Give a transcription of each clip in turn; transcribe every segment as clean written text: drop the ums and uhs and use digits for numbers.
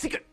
Secret.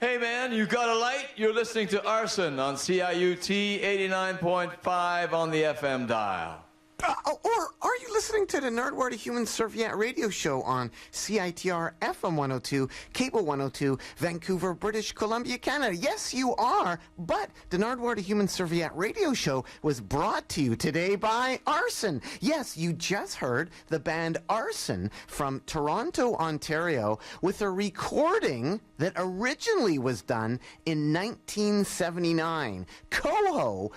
Hey man, you got a light? You're listening to Arson on CIUT 89.5 on the FM dial. Or are you listening to the Nardwuar the Human Serviette radio show on CITR FM 102, Cable 102, Vancouver, British Columbia, Canada? Yes, you are. But the Nardwuar the Human Serviette radio show was brought to you today by Arson. Yes, you just heard the band Arson from Toronto, Ontario, with a recording that originally was done in 1979. Coho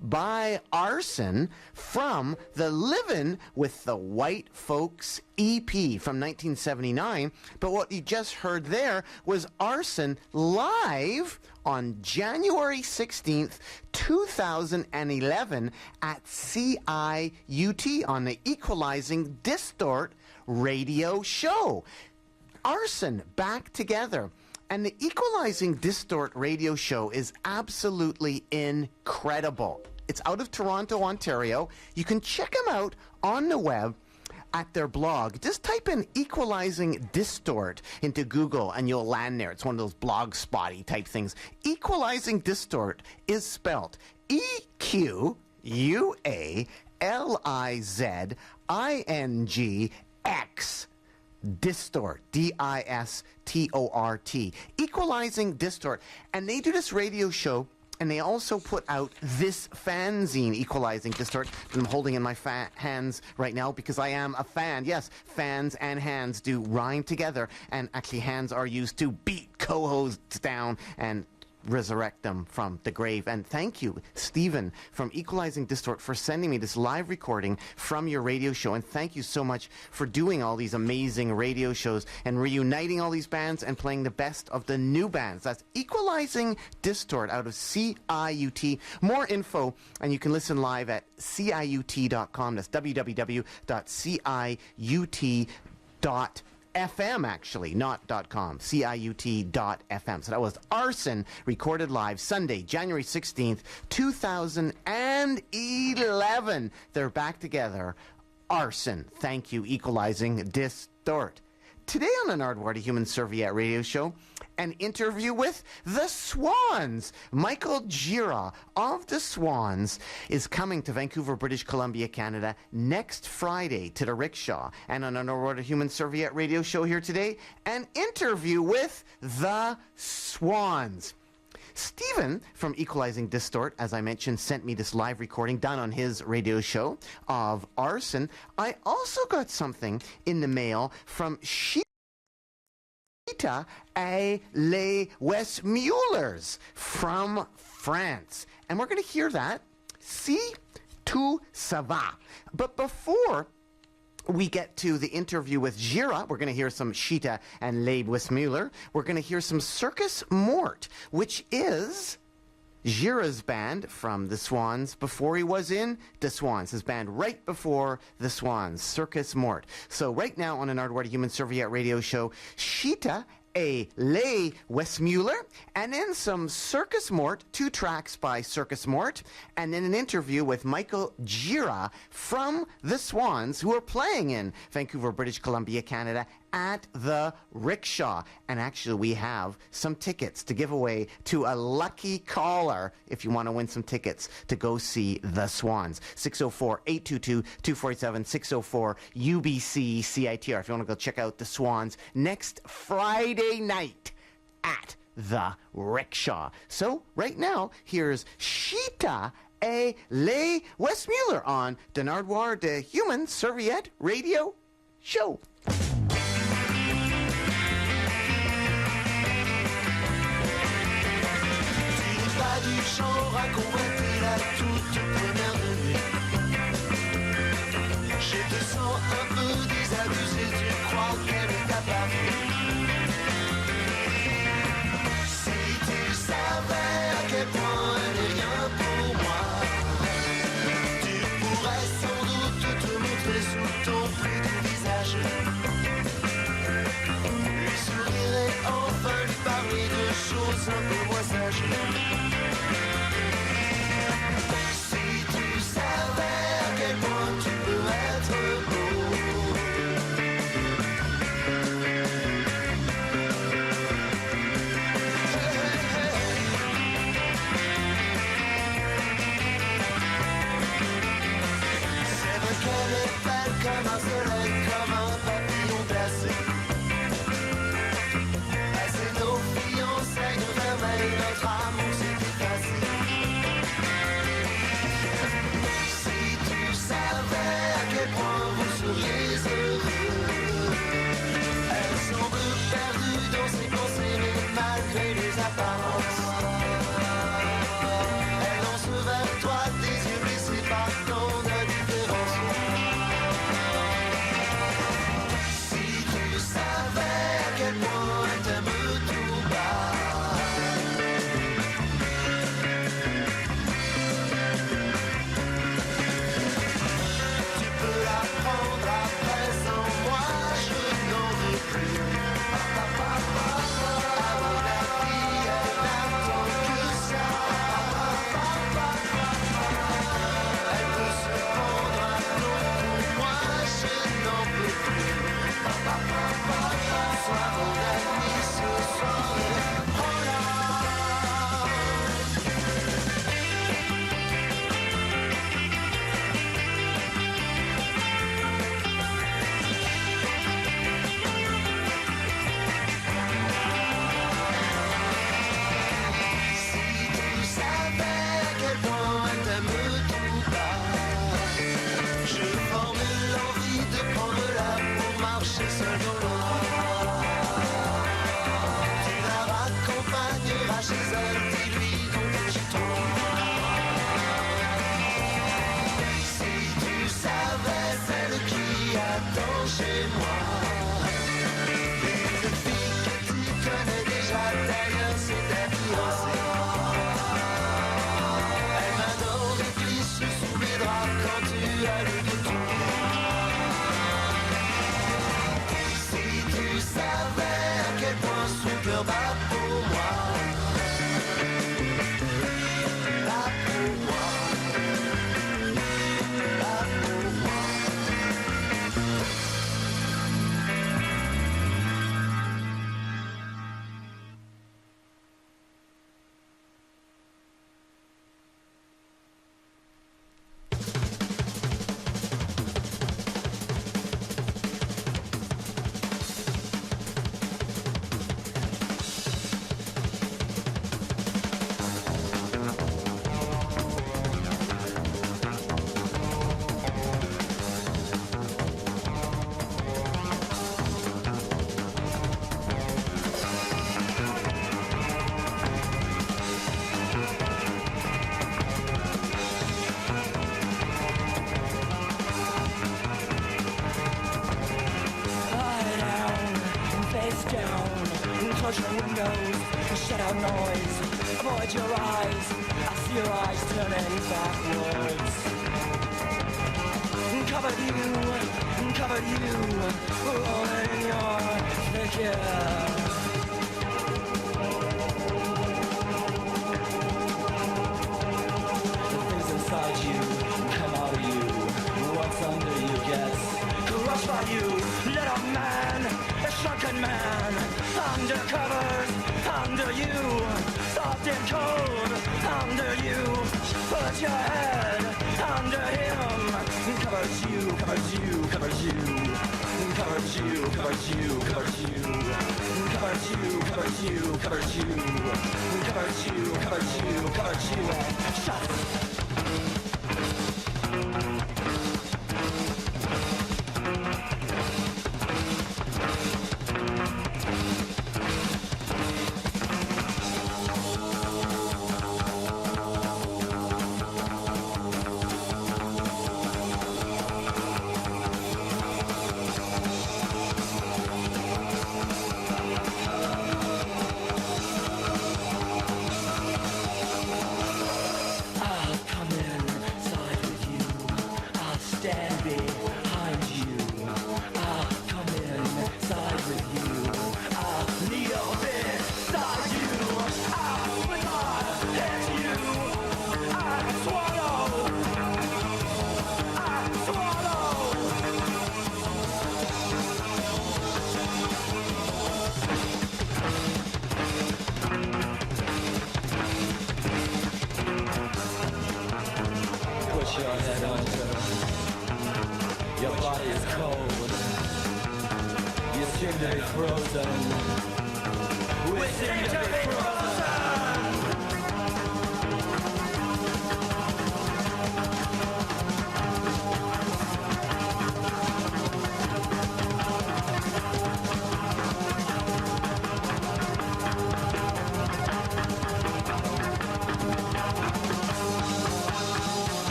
by Arson from the Livin' with the White Folks EP from 1979. But what you just heard there was Arson live on January 16th, 2011 at CIUT on the Equalizing Distort radio show. Arson back together. And the Equalizing Distort radio show is absolutely incredible. It's out of Toronto, Ontario. You can check them out on the web at their blog. Just type in Equalizing Distort into Google and you'll land there. It's one of those blog spotty type things. Equalizing Distort is spelled EQUALIZINGX. Distort, D-I-S-T-O-R-T. Equalizing Distort. And they do this radio show, and they also put out this fanzine, Equalizing Distort, that I'm holding in my hands right now because I am a fan. Yes, fans and hands do rhyme together, and actually hands are used to beat co-hosts down and resurrect them from the grave. And thank you, Stephen from Equalizing Distort, for sending me this live recording from your radio show. And thank you so much for doing all these amazing radio shows and reuniting all these bands and playing the best of the new bands. That's Equalizing Distort out of CIUT. More info, and you can listen live at CIUT.com. That's www.ciut.com. FM, actually, not .com, CIUT.FM. So that was Arson, recorded live Sunday, January 16th, 2011. They're back together. Arson, thank you, Equalizing Distort. Today on the Nardwuar the Human Serviette radio show, an interview with the Swans. Michael Gira of the Swans is coming to Vancouver, British Columbia, Canada next Friday to the Rickshaw. And on the Nardwuar the Human Serviette radio show here today, an interview with the Swans. Stephen from Equalizing Distort, as I mentioned, sent me this live recording done on his radio show of Arson. I also got something in the mail from Gira et les Westmullers from France. And we're going to hear that. Si tout ça va. But before we get to the interview with Gira, we're going to hear some Chita and Les Westmuller. We're going to hear some Circus Mort, which is Gira's band from the Swans before he was in the Swans. His band right before the Swans, Circus Mort. So right now on an Nardwuar Human Serviette radio show, Chita et Les Westmuller, and then some Circus Mort, 2 tracks by Circus Mort, and then an interview with Michael Gira from the Swans, who are playing in Vancouver, British Columbia, Canada, at the Rickshaw. And actually, we have some tickets to give away to a lucky caller if you want to win some tickets to go see the Swans. 604-822-247, 604-UBC-CITR. If you want to go check out the Swans next Friday night at the Rickshaw. So, right now, here's Chita et Les Westmuller on the Nardwuar de Human Serviette radio show. Du genre à convoiter la toute première de nuit. Je te sens un peu désabusé, tu crois qu'elle est apparue. Si tu savais à quel point elle n'est rien pour moi, tu pourrais sans doute te montrer sous ton plus doux visage. Lui sourire et enfin lui parler de choses un peu moins sages. Comme un soleil, comme un papillon glacé. Passé nos fiançailles de vermeil, notre amour s'est effacé. Si tu savais à quel point vous seriez heureux. Elle semble perdue dans ses pensées, mais malgré les apparences, elle lance vers toi des yeux blessés par tant d'indifférence. Close your windows, shut out noise, avoid your eyes. I see your eyes turning backwards. Covered you, rolling in your thick hair. The things inside you come out of you. What's under you gets crushed by you. Little man, a shrunken man, under covers, under you, soft and cold, under you. Put your head under him. Covers you, covers you, covers you, covers you, covers you, covers you, covers you, covers you, covers you, covers you, covers you, covers you, and shut.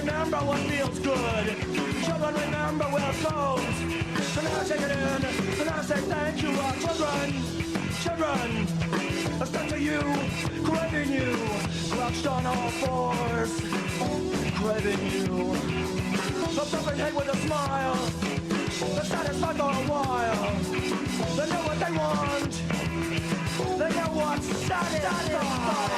remember what feels good. Children, remember where it goes. So now take it in, and I say thank you, children, I stand to you, craving you, crouched on all fours, craving you. A broken head with a smile, they're satisfied for a while. They know what they want, they know what's satisfied.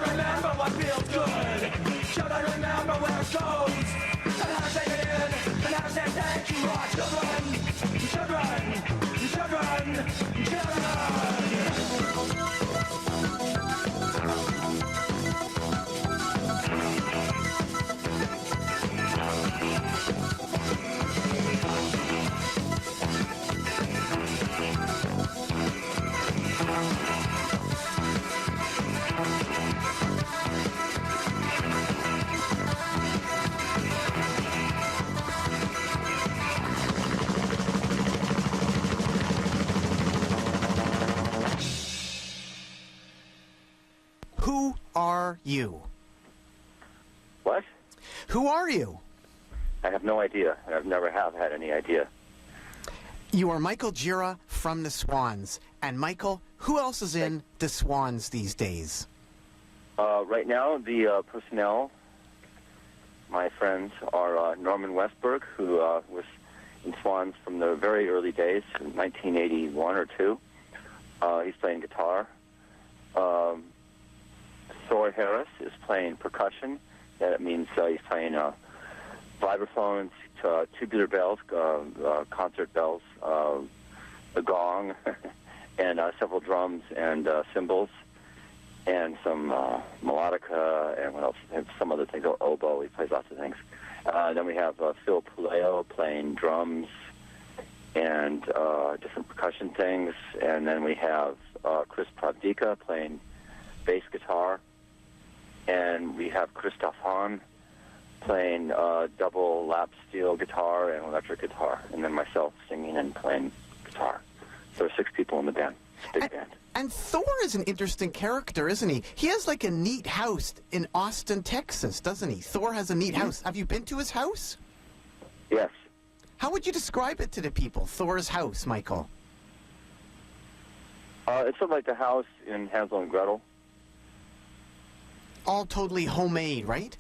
Remember what feels good. Should I remember where it goes? And how to take it in, and how to say thank you, our children, Who are you? What? Who are you? I have no idea. I've never have had any idea. You are Michael Gira from the Swans. And Michael, who else is in the Swans these days? Right now, the personnel, my friends, are Norman Westberg, who was in Swans from the very early days, in 1981 or 2. He's playing guitar. Thor Harris is playing percussion. That means he's playing vibraphones, tubular bells, concert bells, the gong, and several drums and cymbals, and some melodica, and what else? And some other things. Oboe. He plays lots of things. Then we have Phil Puleo playing drums and different percussion things, and then we have Chris Pravdika playing bass guitar. And we have Christoph Hahn playing double lap steel guitar and electric guitar, and then myself singing and playing guitar. So there are 6 people in the band. It's a big band. And Thor is an interesting character, isn't he? He has like a neat house in Austin, Texas, doesn't he? Thor has a neat house. Have you been to his house? Yes. How would you describe it to the people, Thor's house, Michael? It's sort of like the house in Hansel and Gretel. All totally homemade, right?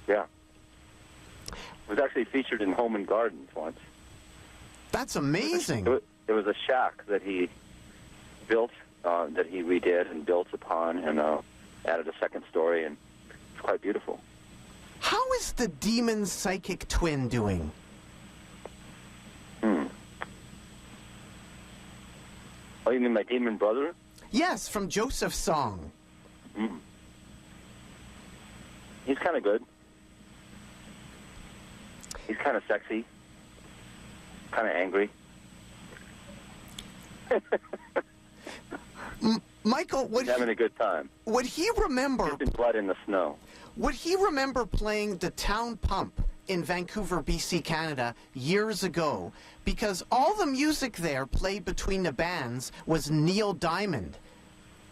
Yeah. It was actually featured in Home and Gardens once. That's amazing. It was a shack that he built, that he redid and built upon, and added a second story, and it's quite beautiful. How is the demon psychic twin doing? Oh, you mean my demon brother? Yes, from Joseph's song. He's kind of good. He's kind of sexy. Kind of angry. Michael, He's having a good time. would he remember... He's in blood in the snow. Would he remember playing the Town Pump in Vancouver, BC, Canada, years ago? Because all the music there played between the bands was Neil Diamond.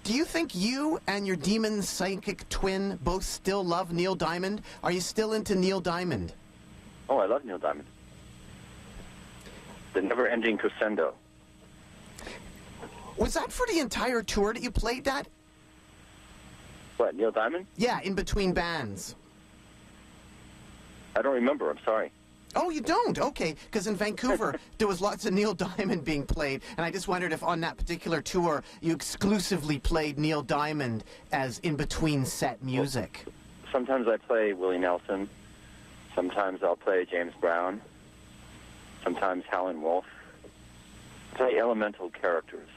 Do you think you and your demon psychic twin both still love Neil Diamond? Are you still into Neil Diamond? Oh, I love Neil Diamond. The never-ending crescendo. Was that for the entire tour that you played that? What, Neil Diamond? Yeah, in between bands. I don't remember. I'm sorry. Oh, you don't? Okay, because in Vancouver, there was lots of Neil Diamond being played, and I just wondered if on that particular tour, you exclusively played Neil Diamond as in-between set music. Well, sometimes I play Willie Nelson. Sometimes I'll play James Brown. Sometimes Howlin' Wolf. I play elemental characters.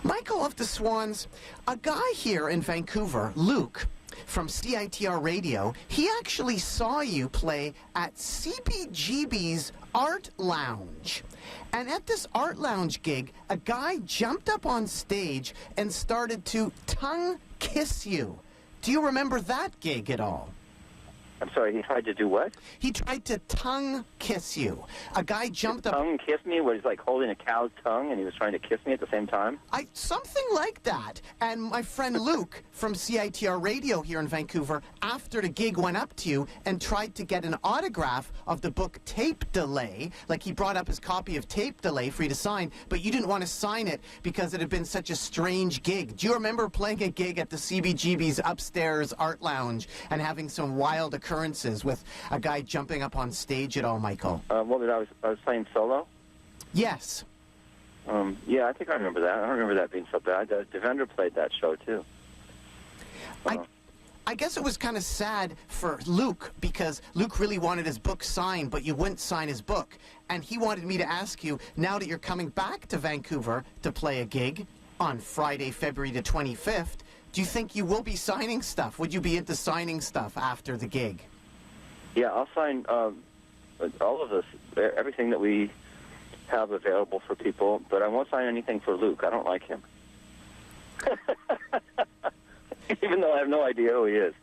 Michael of the Swans, a guy here in Vancouver, Luke, from CITR Radio, he actually saw you play at CBGB's Art Lounge. And at this Art Lounge gig, a guy jumped up on stage and started to tongue kiss you. Do you remember that gig at all? I'm sorry, he tried to do what? He tried to tongue kiss you. A guy jumped up. Tongue kiss me? Where he's like holding a cow's tongue and he was trying to kiss me at the same time? Something like that. And my friend Luke from CITR Radio here in Vancouver, after the gig, went up to you and tried to get an autograph of the book Tape Delay. Like, he brought up his copy of Tape Delay for you to sign, but you didn't want to sign it because it had been such a strange gig. Do you remember playing a gig at the CBGB's upstairs art lounge and having some wild occurrences with a guy jumping up on stage at all, Michael? I was playing solo? Yes. Yeah, I think I remember that. I don't remember that being so bad. Devendra played that show, too. I guess it was kind of sad for Luke because Luke really wanted his book signed, but you wouldn't sign his book. And he wanted me to ask you, now that you're coming back to Vancouver to play a gig on Friday, February the 25th, do you think you will be signing stuff? Would you be into signing stuff after the gig? Yeah, I'll sign all of this, everything that we have available for people, but I won't sign anything for Luke. I don't like him. Even though I have no idea who he is.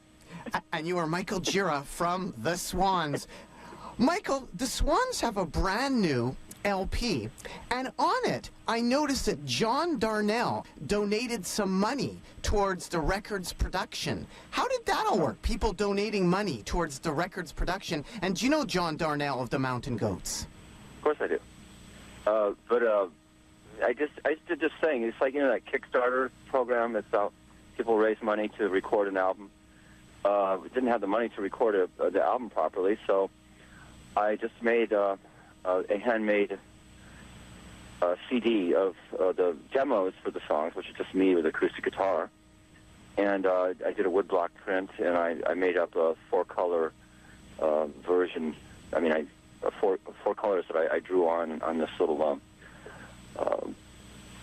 And you are Michael Gira from the Swans. Michael, the Swans have a brand new LP, and on it, I noticed that John Darnell donated some money towards the record's production. How did that all work? People donating money towards the record's production. And do you know John Darnell of the Mountain Goats? Of course I do. I did this thing. It's like, that Kickstarter program that's out. People raise money to record an album. We didn't have the money to record the album properly, so I just made a handmade CD of the demos for the songs, which is just me with acoustic guitar. And I did a woodblock print, and I made up a four-color version. I mean, four colors that I drew on this little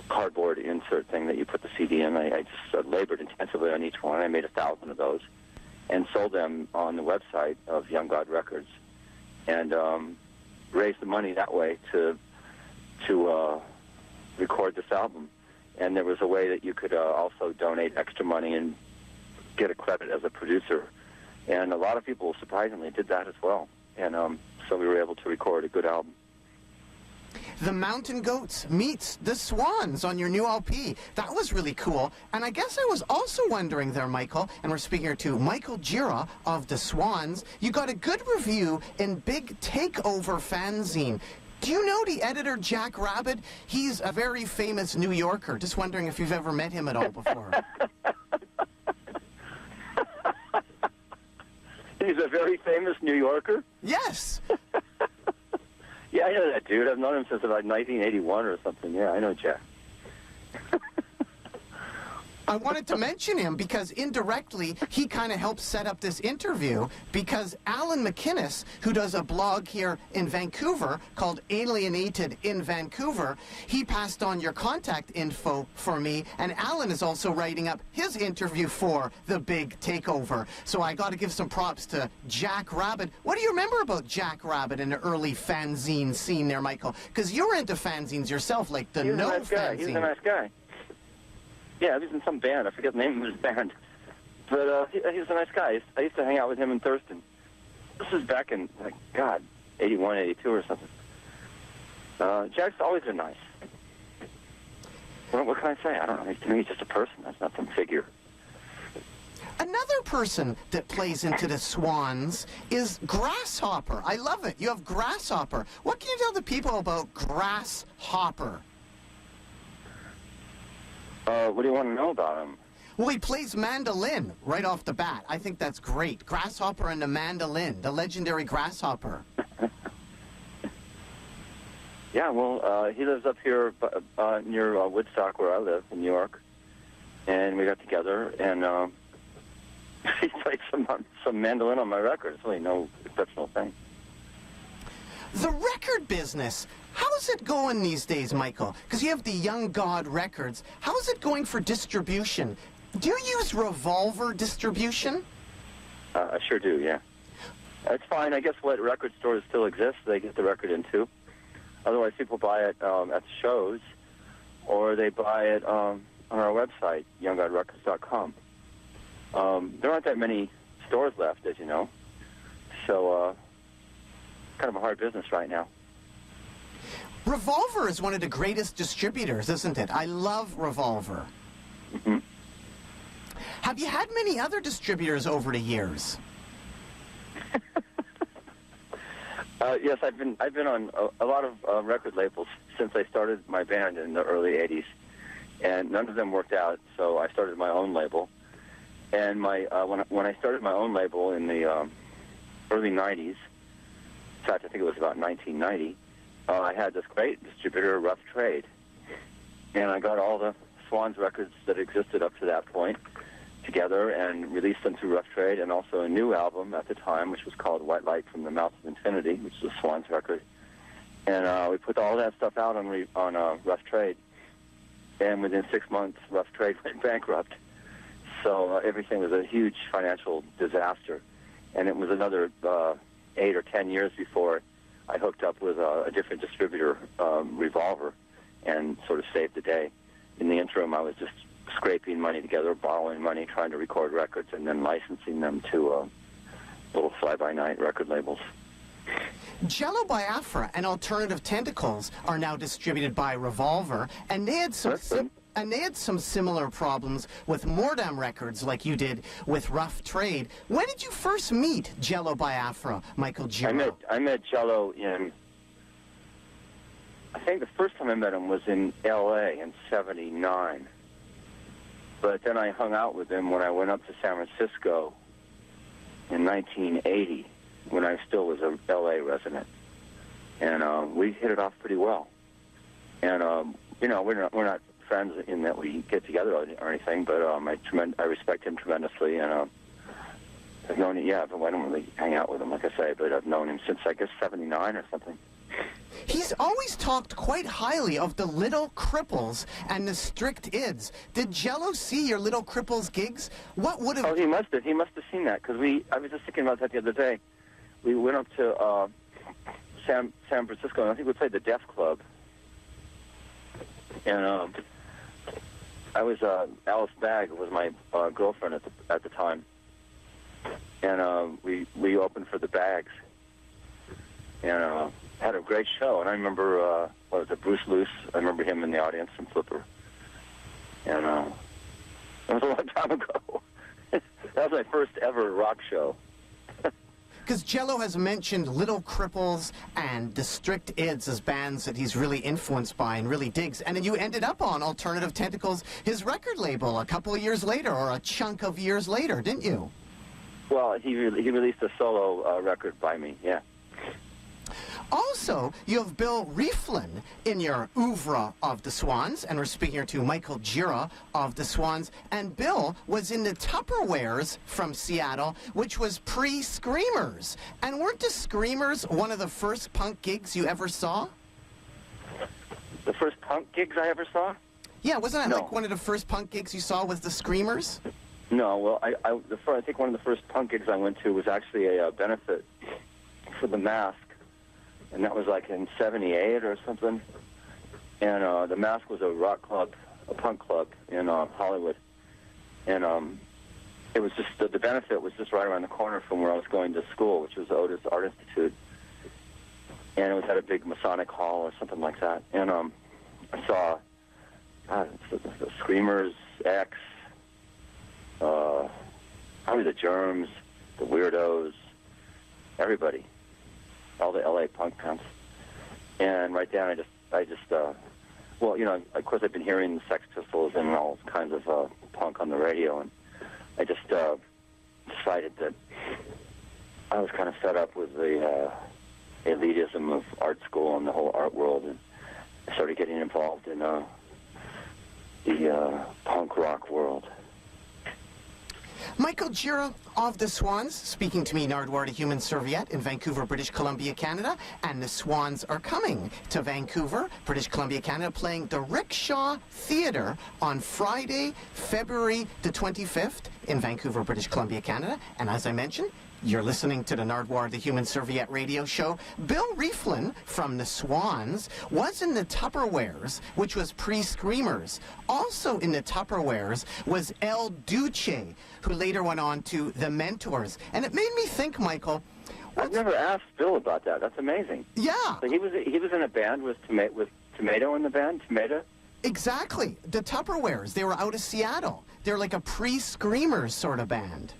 cardboard insert thing that you put the CD in. I just labored intensively on each one. I made 1,000 of those and sold them on the website of Young God Records, and raised the money that way to record this album. And there was a way that you could also donate extra money and get a credit as a producer. And a lot of people, surprisingly, did that as well. And so we were able to record a good album. The Mountain Goats meets the Swans on your new LP. That was really cool. And I guess I was also wondering there, Michael, and we're speaking here to Michael Gira of the Swans. You got a good review in Big Takeover fanzine. Do you know the editor, Jack Rabbit? He's a very famous New Yorker. Just wondering if you've ever met him at all before. He's a very famous New Yorker? Yes. Yeah, I know that dude. I've known him since about 1981 or something. Yeah, I know Jack. I wanted to mention him because indirectly he kind of helped set up this interview because Alan McInnes, who does a blog here in Vancouver called Alienated in Vancouver, he passed on your contact info for me, and Alan is also writing up his interview for The Big Takeover. So I got to give some props to Jack Rabbit. What do you remember about Jack Rabbit in the early fanzine scene there, Michael? Because you were into fanzines yourself, like the No fanzine. He was a nice guy. Yeah, he was in some band. I forget the name of his band. But he was a nice guy. I used to hang out with him in Thurston. This was back in, 81, 82 or something. Jack's always been nice. What can I say? I don't know. To me, he's just a person. That's not some figure. Another person that plays into the Swans is Grasshopper. I love it. You have Grasshopper. What can you tell the people about Grasshopper? What do you want to know about him? Well, he plays mandolin right off the bat. I think that's great. Grasshopper and the mandolin, the legendary Grasshopper. Yeah, well, he lives up here near Woodstock, where I live, in New York. And we got together, and he played some mandolin on my record. It's really no exceptional thing. The record business. How's it going these days, Michael? Because you have the Young God Records. How's it going for distribution? Do you use Revolver distribution? I sure do, yeah. It's fine. I guess what record stores still exist, they get the record in too. Otherwise, people buy it at the shows, or they buy it on our website, younggodrecords.com. There aren't that many stores left, as you know. So, kind of a hard business right now. Revolver is one of the greatest distributors, isn't it? I love Revolver. Mm-hmm. Have you had many other distributors over the years? Yes, I've been on a lot of record labels since I started my band in the early '80s, and none of them worked out. So I started my own label, and when I started my own label in the early '90s, in fact, I think it was about 1990, I had this great distributor, Rough Trade, and I got all the Swans records that existed up to that point together and released them through Rough Trade, and also a new album at the time, which was called White Light from the Mouth of Infinity, which is a Swans record. And we put all that stuff out on Rough Trade, and within 6 months, Rough Trade went bankrupt. So everything was a huge financial disaster, and it was another 8 or 10 years before I hooked up with a different distributor, Revolver, and sort of saved the day. In the interim, I was just scraping money together, borrowing money, trying to record records, and then licensing them to little fly-by-night record labels. Jello Biafra and Alternative Tentacles are now distributed by Revolver, and they had some similar problems with Mordam Records, like you did with Rough Trade. When did you first meet Jello Biafra, Michael Giro? I met Jello in, I think the first time I met him was in L.A. in '79. But then I hung out with him when I went up to San Francisco in 1980, when I still was a L.A. resident. And we hit it off pretty well. And, you know, we're not friends in that we get together or anything, but I respect him tremendously. And I've known him, but I don't really hang out with him, like I say, but I've known him since, I guess, '79 or something. He's always talked quite highly of the Little Cripples and the Strict Ids. Did Jello see your Little Cripples gigs? What would have... Oh, he must have. He must have seen that, because I was just thinking about that the other day. We went up to San Francisco, and I think we played the Deaf Club. And I was, Alice Bagg was my girlfriend at the time. And we opened for the Baggs. And had a great show. And I remember, Bruce Luce? I remember him in the audience from Flipper. And it was a long time ago. That was my first ever rock show. Because Jello has mentioned Little Cripples and the Strict Ids as bands that he's really influenced by and really digs. And then you ended up on Alternative Tentacles, his record label, a couple of years later, or a chunk of years later, didn't you? Well, he released a solo record by me, yeah. Also, you have Bill Rieflin in your oeuvre of the Swans, and we're speaking here to Michael Gira of the Swans. And Bill was in the Tupperwares from Seattle, which was pre-Screamers. And weren't the Screamers one of the first punk gigs you ever saw? The first punk gigs I ever saw? Yeah, wasn't that No. like one of the first punk gigs you saw was the Screamers? No, well, I think one of the first punk gigs I went to was actually a benefit for the Mask. And that was like in '78 or something. And the Mask was a rock club, a punk club in Hollywood. And it was just, the benefit was just right around the corner from where I was going to school, which was the Otis Art Institute. And it was at a big Masonic hall or something like that. And I saw the Screamers, X, probably the Germs, the Weirdos, everybody. All the L.A. punk punks. And right then I just well, you know, of course I've been hearing the Sex Pistols and all kinds of punk on the radio, and I just decided that I was kind of fed up with the elitism of art school and the whole art world, and I started getting involved in the punk rock world. Michael Gira of the Swans, speaking to me, Nardwuar, the Human Serviette, in Vancouver, British Columbia, Canada. And the Swans are coming to Vancouver, British Columbia, Canada, playing the Rickshaw Theatre on Friday, February the 25th in Vancouver, British Columbia, Canada. And as I mentioned, you're listening to the Nardwuar, the Human Serviette radio show. Bill Rieflin from the Swans was in the Tupperwares, which was pre-Screamers. Also in the Tupperwares was El Duce, who later went on to the Mentors. And it made me think, Michael, I've never asked Bill about that. That's amazing. Yeah, So he was in a band with Tomato in the band. Tomato. exactly. The Tupperwares. They were out of Seattle. They're like a pre-Screamers sort of band.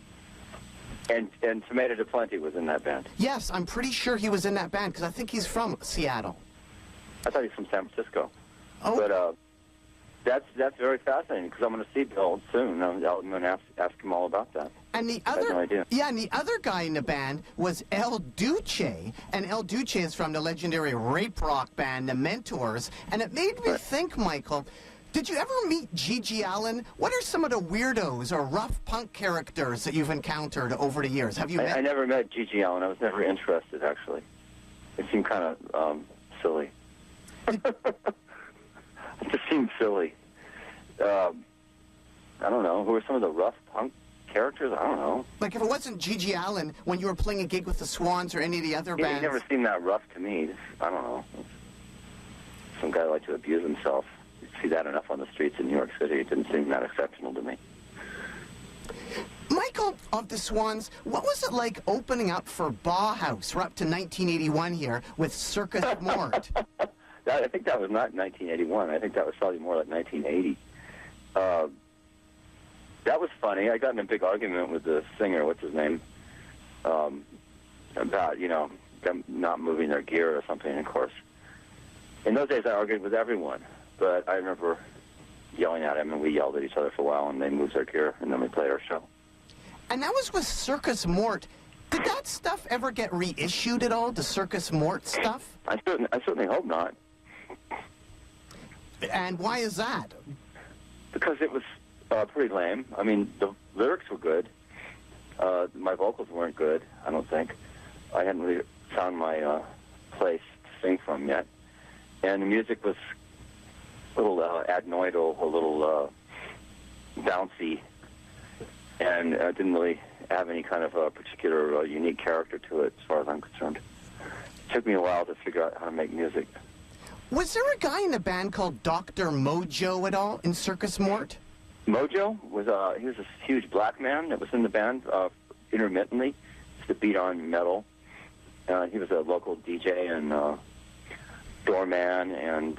And Tomato DePlenty was in that band. Yes, I'm pretty sure he was in that band because I think he's from Seattle. I thought he was from San Francisco. Oh. But that's very fascinating because I'm going to see Bill soon. I'm going to ask him all about that. And the I had other, no idea. yeah, and the other guy in the band was El Duce, and El Duce is from the legendary rape rock band, The Mentors. And it made me think, Michael, did you ever meet Gigi Allen? What are some of the weirdos or rough punk characters that you've encountered over the years? Have you met? I never met Gigi Allen. I was never interested, actually. It seemed kind of silly. It just seemed silly. I don't know. Who were some of the rough punk characters? I don't know. Like if it wasn't Gigi Allen when you were playing a gig with the Swans or any of the other He bands? never seemed that rough to me. I don't know. Some guy liked to abuse himself. You see that enough on the streets in New York City. It didn't seem that exceptional to me. Michael of the Swans, what was it like opening up for Bauhaus? We're up to 1981 here with Circus Mort. I think that was not 1981. I think that was probably more like 1980. That was funny. I got in a big argument with the singer, what's his name, about, them not moving their gear or something, of course. In those days, I argued with everyone, but I remember yelling at him, and we yelled at each other for a while, and they moved their gear, and then we played our show. And that was with Circus Mort. Did that stuff ever get reissued at all, the Circus Mort stuff? I certainly hope not, And why is that? because it was pretty lame. I mean, the lyrics were good. My vocals weren't good, I don't think. I hadn't really found my place to sing from yet. And the music was a little adenoidal, a little bouncy, and didn't really have any kind of a particular unique character to it, as far as I'm concerned. It took me a while to figure out how to make music. Was there a guy in the band called Dr. Mojo at all in Circus Mort? Mojo was he was a huge black man that was in the band intermittently to beat on metal. He was a local DJ and doorman and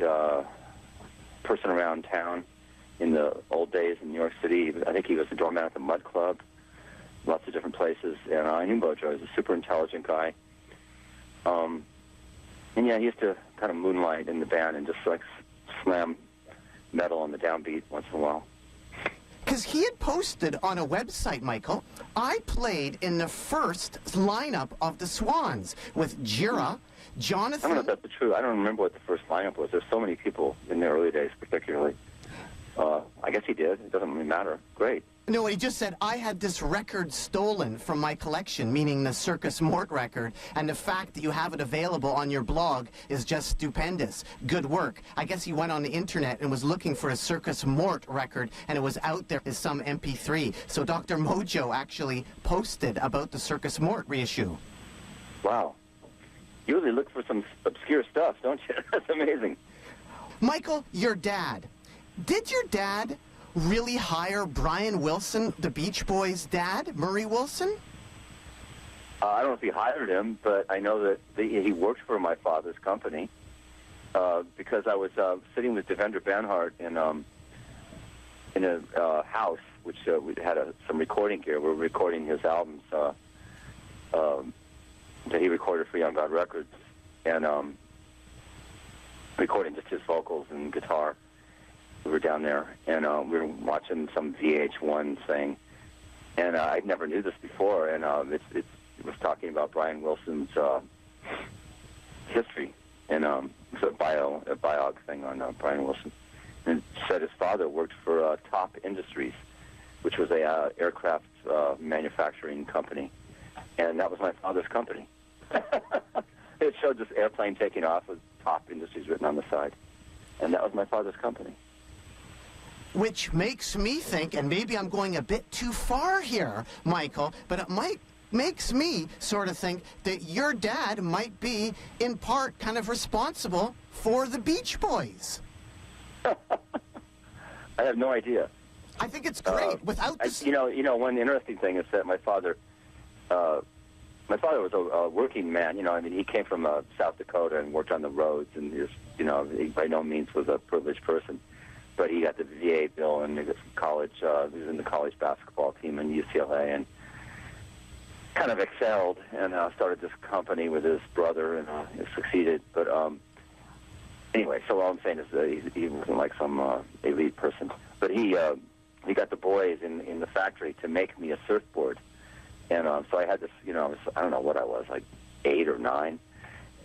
person around town in the old days in New York City. I think he was a doorman at the Mud Club, lots of different places. And I knew Mojo. He was a super intelligent guy. And yeah, he used to kind of moonlight in the band and just like slam metal on the downbeat once in a while. Because he had posted on a website, Michael, I played in the first lineup of the Swans with Gira, Jonathan... I don't know if that's true. I don't remember what the first lineup was. There's so many people in the early days, particularly. I guess he did. It doesn't really matter. Great. No, he just said, I had this record stolen from my collection, meaning the Circus Mort record, and the fact that you have it available on your blog is just stupendous. Good work. I guess he went on the internet and was looking for a Circus Mort record, and it was out there as some MP3. So Dr. Mojo actually posted about the Circus Mort reissue. Wow. You really look for some obscure stuff, don't you? That's amazing. Michael, your dad. Did your dad really hire Brian Wilson, the Beach Boys' dad, Murray Wilson? I don't know if he hired him, but I know that he worked for my father's company because I was sitting with Devendra Banhart in a house, which we had some recording gear. We were recording his albums that he recorded for Young God Records, and recording just his vocals and guitar. We were down there, and we were watching some VH1 thing, and I never knew this before, and it was talking about Brian Wilson's history, and it's a biog thing on Brian Wilson. And it said his father worked for Top Industries, which was a aircraft manufacturing company, and that was my father's company. It showed this airplane taking off with Top Industries written on the side, and that was my father's company. Which makes me think, and maybe I'm going a bit too far here, Michael, but it makes me sort of think that your dad might be, in part, kind of responsible for the Beach Boys. I have no idea. I think it's great. Without this... One interesting thing is that my father my father was a working man. You know, I mean, he came from South Dakota and worked on the roads, and he was, you know, he by no means was a privileged person. But he got the VA bill, and he got from college. He was in the college basketball team in UCLA, and kind of excelled, and started this company with his brother, and he succeeded. But anyway, so all I'm saying is that he wasn't like some elite person. But he got the boys in the factory to make me a surfboard. And so I had this, you know, I don't know what I was, like 8 or 9.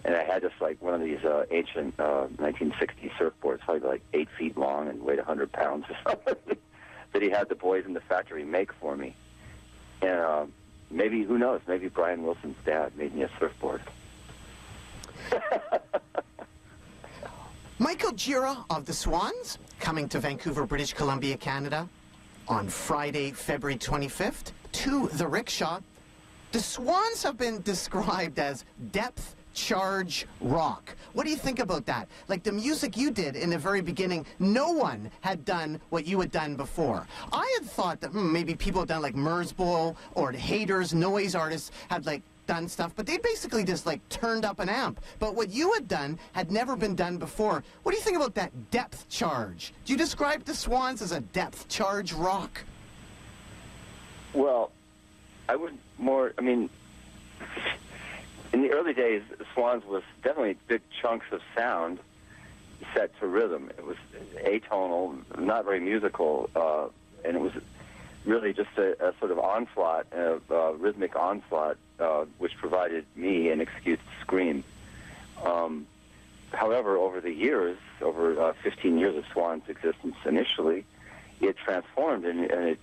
And I had this, like, one of these ancient 1960s surfboards, probably like 8 feet long and weighed 100 pounds or something, that he had the boys in the factory make for me. And maybe, who knows, maybe Brian Wilson's dad made me a surfboard. Michael Gira of the Swans, coming to Vancouver, British Columbia, Canada, on Friday, February 25th, to the Rickshaw. The Swans have been described as depth charge rock. What do you think about that? Like the music you did in the very beginning, no one had done what you had done before. I had thought that maybe people had done like Merzbow or the Haters, noise artists had like done stuff, but they basically just like turned up an amp. But what you had done had never been done before. What do you think about that depth charge? Do you describe the Swans as a depth charge rock? Well, I would more, I mean, in the early days, Swans was definitely big chunks of sound set to rhythm. It was atonal, not very musical, and it was really just a sort of onslaught, a rhythmic onslaught, which provided me an excuse to scream. However, over the years, over 15 years of Swans' existence initially, it transformed and it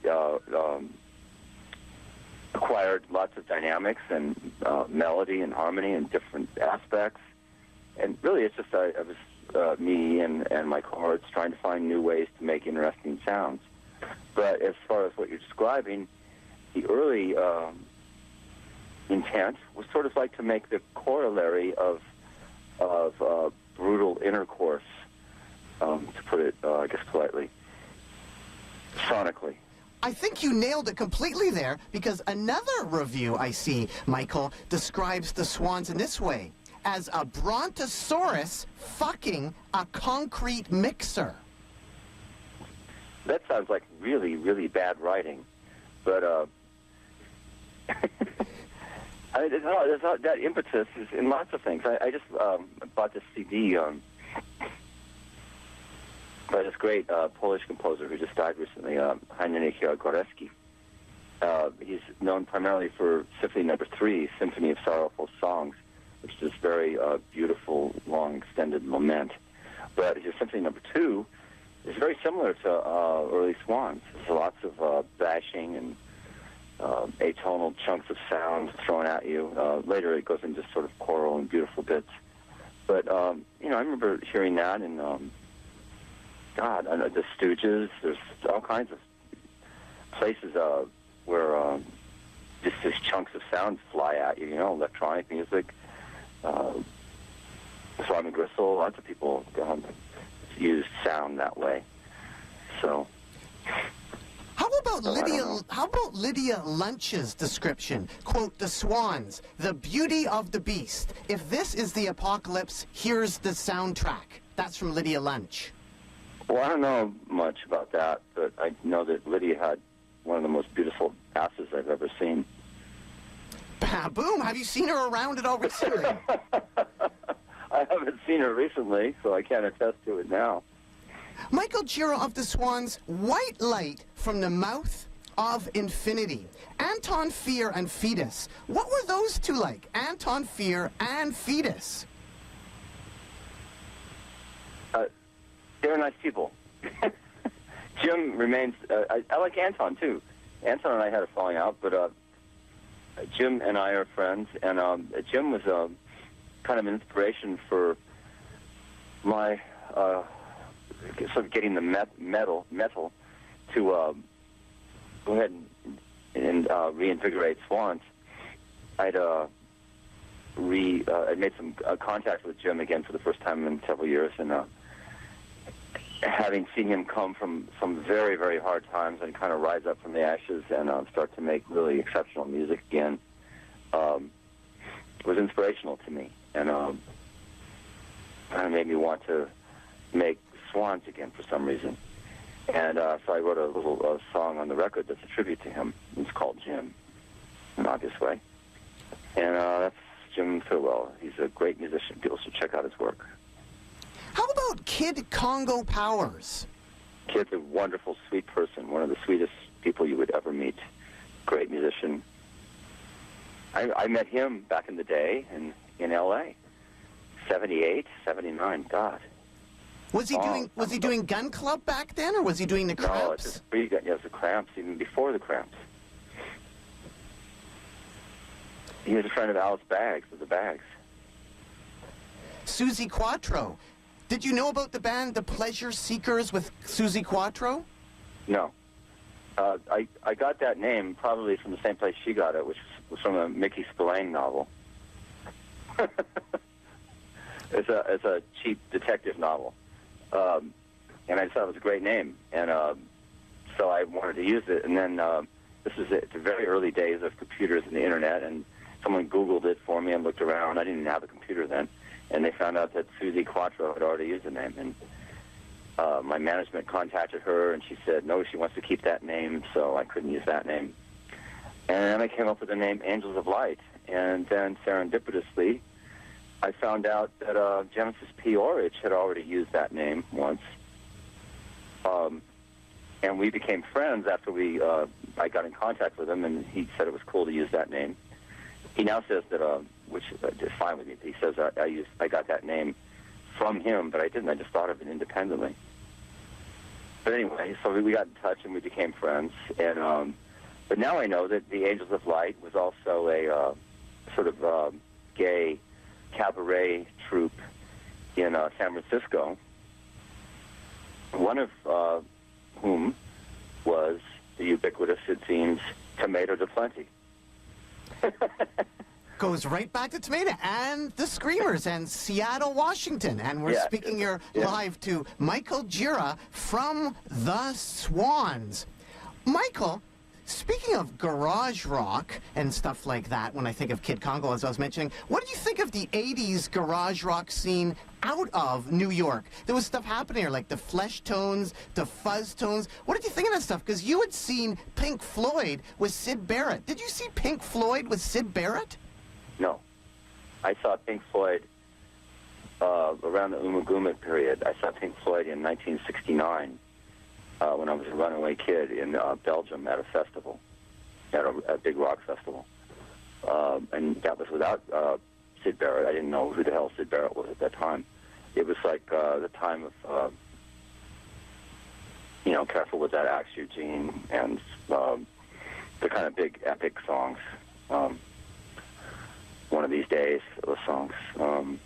acquired lots of dynamics and melody and harmony and different aspects. And really, it's just it was me and my cohorts trying to find new ways to make interesting sounds. But as far as what you're describing, the early intent was sort of like to make the corollary of brutal intercourse, to put it, I guess, politely, sonically. I think you nailed it completely there, because another review I see, Michael, describes the Swans in this way, as a brontosaurus fucking a concrete mixer. That sounds like really, really bad writing, but that impetus is in lots of things. I just bought this CD by this great Polish composer who just died recently, Heinrich Górecki. He's known primarily for Symphony No. 3, Symphony of Sorrowful Songs, which is this very beautiful, long, extended lament. But his Symphony No. 2 is very similar to early Swans. There's lots of bashing and atonal chunks of sound thrown at you. Later it goes into sort of choral and beautiful bits. But, you know, I remember hearing that in, God, I know, the Stooges. There's all kinds of places where just these chunks of sound fly at you, you know, electronic music. Simon Gristle, lots of people use sound that way. So... How about Lydia Lunch's description? Quote, the Swans, the beauty of the beast. If this is the apocalypse, here's the soundtrack. That's from Lydia Lunch. Well, I don't know much about that, but I know that Lydia had one of the most beautiful asses I've ever seen. Boom! Have you seen her around at all recently? I haven't seen her recently, so I can't attest to it now. Michael Gira of the Swans, White Light from the Mouth of Infinity. Anton Fear and Fetus. What were those two like? Anton Fear and Fetus. They're nice people. Jim remains... I like Anton, too. Anton and I had a falling out, but Jim and I are friends, and Jim was kind of an inspiration for my... sort of getting the metal to go ahead and reinvigorate Swans. I'd made some contact with Jim again for the first time in several years, and having seen him come from some very, very hard times and kind of rise up from the ashes and start to make really exceptional music again, was inspirational to me, and kind of made me want to make Swans again for some reason. And so I wrote a little song on the record that's a tribute to him. It's called Jim, in an obvious way. And that's Jim Thirlwell. He's a great musician. People should check out his work. How about Kid Congo Powers? Kid's a wonderful, sweet person, one of the sweetest people you would ever meet. Great musician. I met him back in the day in L.A., 78, 79, God. Was he doing Gun Club back then, or was he doing the Cramps? No, it's the Cramps, even before the Cramps. He was a friend of Alice Baggs, of the Baggs. Susie Quattro. Did you know about the band The Pleasure Seekers with Susie Quattro? No. I got that name probably from the same place she got it, which was from a Mickey Spillane novel. It's a cheap detective novel. And I just thought it was a great name. And so I wanted to use it. And then this is the very early days of computers and the Internet, and someone Googled it for me and looked around. I didn't even have a computer then. And they found out that Susie Quattro had already used the name. And my management contacted her, and she said, no, she wants to keep that name, so I couldn't use that name. And then I came up with the name Angels of Light. And then serendipitously, I found out that Genesis P. Orridge had already used that name once. And we became friends after I got in contact with him, and he said it was cool to use that name. He now says that, which is fine with me, he says I got that name from him, but I didn't. I just thought of it independently. But anyway, so we got in touch and we became friends. And but now I know that the Angels of Light was also a sort of gay cabaret troupe in San Francisco, one of whom was the ubiquitous, it seems, Tomato de Plenty. Goes right back to Tomato and the Screamers and Seattle, Washington. And we're speaking here live to Michael Gira from the Swans. Michael, speaking of garage rock and stuff like that, when I think of Kid Congo, as I was mentioning, what do you think of the 80s garage rock scene out of New York? There was stuff happening here, like the Flesh Tones, the Fuzz Tones. What did you think of that stuff? Because you had seen Pink Floyd with Syd Barrett. Did you see Pink Floyd with Syd Barrett? No. I saw Pink Floyd around the Uma Guma period. I saw Pink Floyd in 1969 when I was a runaway kid in Belgium at a festival, at a big rock festival. And that was without Syd Barrett. I didn't know who the hell Syd Barrett was at that time. It was like the time of, Careful with That Axe, Eugene, and the kind of big epic songs. One of These Days, those songs.